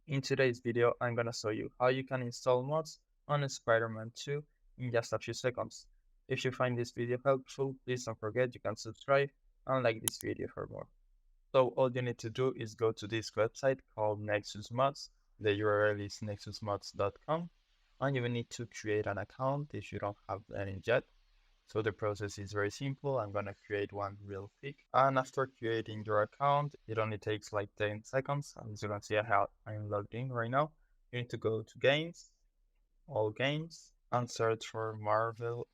In today's video, I'm gonna show you how you can install mods on Spider-Man 2 in just a few seconds. If you find this video helpful, please don't forget you can subscribe and like this video for more. So all you need to do is go to this website called Nexus Mods. The URL is nexusmods.com, and you will need to create an account if you don't have any yet. So the process is very simple. I'm gonna create one real quick. And after creating your account, it only takes like 10 seconds. As you can see, I'm logged in right now. You need to go to games, all games, and search for Marvel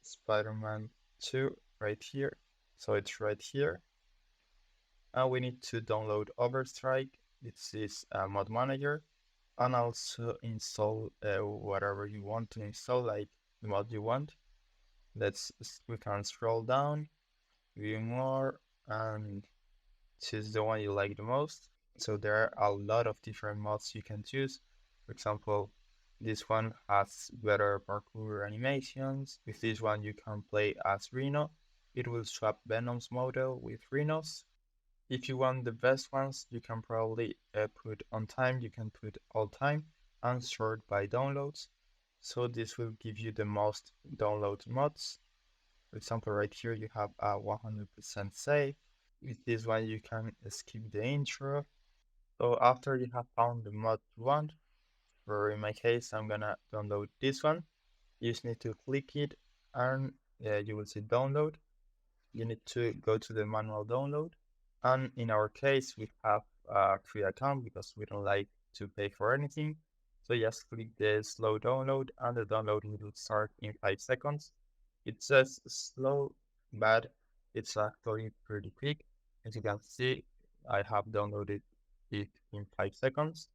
Spider-Man 2 right here. So it's right here. And we need to download Overstrike. This is a mod manager. And also install whatever you want to install, like the mod you want. We can scroll down, view more, and choose the one you like the most. So there are a lot of different mods you can choose. For example, this one has better parkour animations. With this one you can play as Rhino. It will swap Venom's model with Rhino's. If you want the best ones, you can probably put on time, you can put all time, and sort by downloads. So this will give you the most download mods. For example, right here you have a 100% save. With this one you can skip the intro. So after you have found the mod you want, or in my case I'm gonna download this one, you just need to click it and you will see download. You need to go to the manual download, and in our case we have a free account because we don't like to pay for anything. So just click the slow download and the download will start in 5 seconds. It says slow, but it's actually pretty quick. As you can see, I have downloaded it in 5 seconds,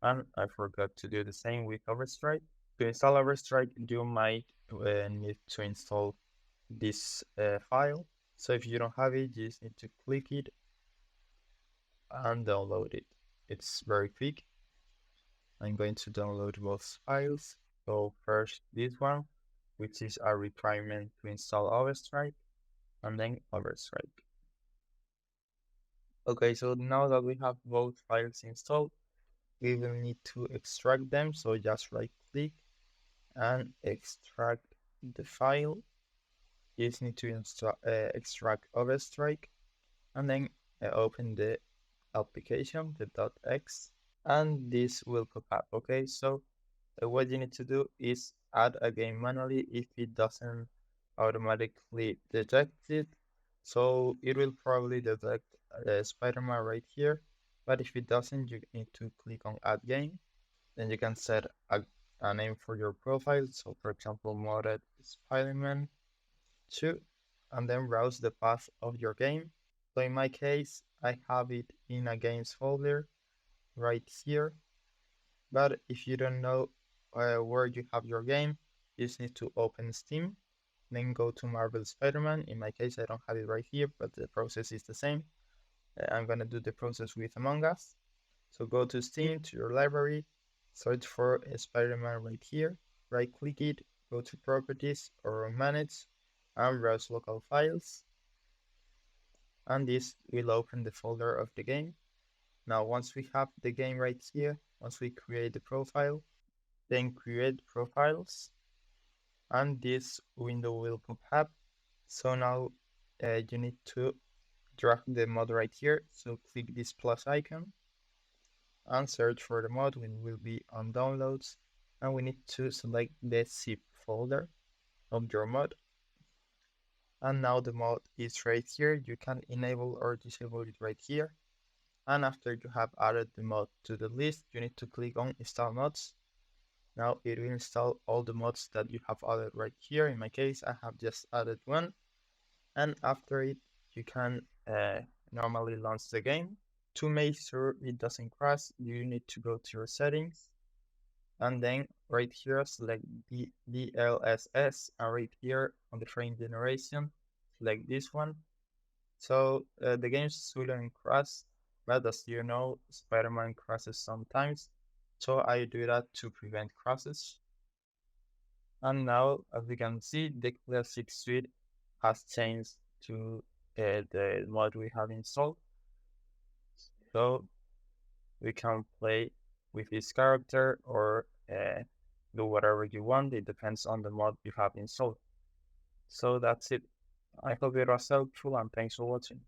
and I forgot to do the same with Overstrike. To install Overstrike, you might need to install this file. So if you don't have it, you just need to click it and download it. It's very quick. I'm going to download both files. So first this one, which is a requirement to install Overstrike, and then Overstrike. Okay, so now that we have both files installed, we will need to extract them. So just right click and extract the file. You just need to extract Overstrike, and then open the application, the .x, and this will pop up. Okay, so what you need to do is add a game manually if it doesn't automatically detect it. So it will probably detect Spider-Man right here, but if it doesn't, you need to click on add game. Then you can set a name for your profile. So for example, modded Spider-Man 2, and then browse the path of your game. So in my case, I have it in a games folder right here. But if you don't know where you have your game, you just need to open Steam, then go to Marvel Spider-Man. In my case, I don't have it right here, but the process is the same. I'm gonna do the process with Among Us. So go to Steam, to your library, search for Spider-Man right here, right click it, go to Properties or Manage, and browse local files. And this will open the folder of the game. Now, once we have the game right here, once we create the profile, then create profiles, and this window will pop up. So now you need to drag the mod right here. So click this plus icon and search for the mod. It will be on downloads, and we need to select the zip folder of your mod. And now the mod is right here. You can enable or disable it right here. And after you have added the mod to the list, you need to click on install mods. Now it will install all the mods that you have added right here. In my case, I have just added one. And after it, you can normally launch the game. To make sure it doesn't crash, you need to go to your settings, and then right here select the DLSS, and right here on the frame generation, select this one. So the game shouldn't crash, but as you know, Spider-Man crashes sometimes. So I do that to prevent crashes. And now, as you can see, the classic suite has changed to the mod we have installed. So we can play with this character or do whatever you want. It depends on the mod you have installed. So that's it. I hope it was helpful and thanks for watching.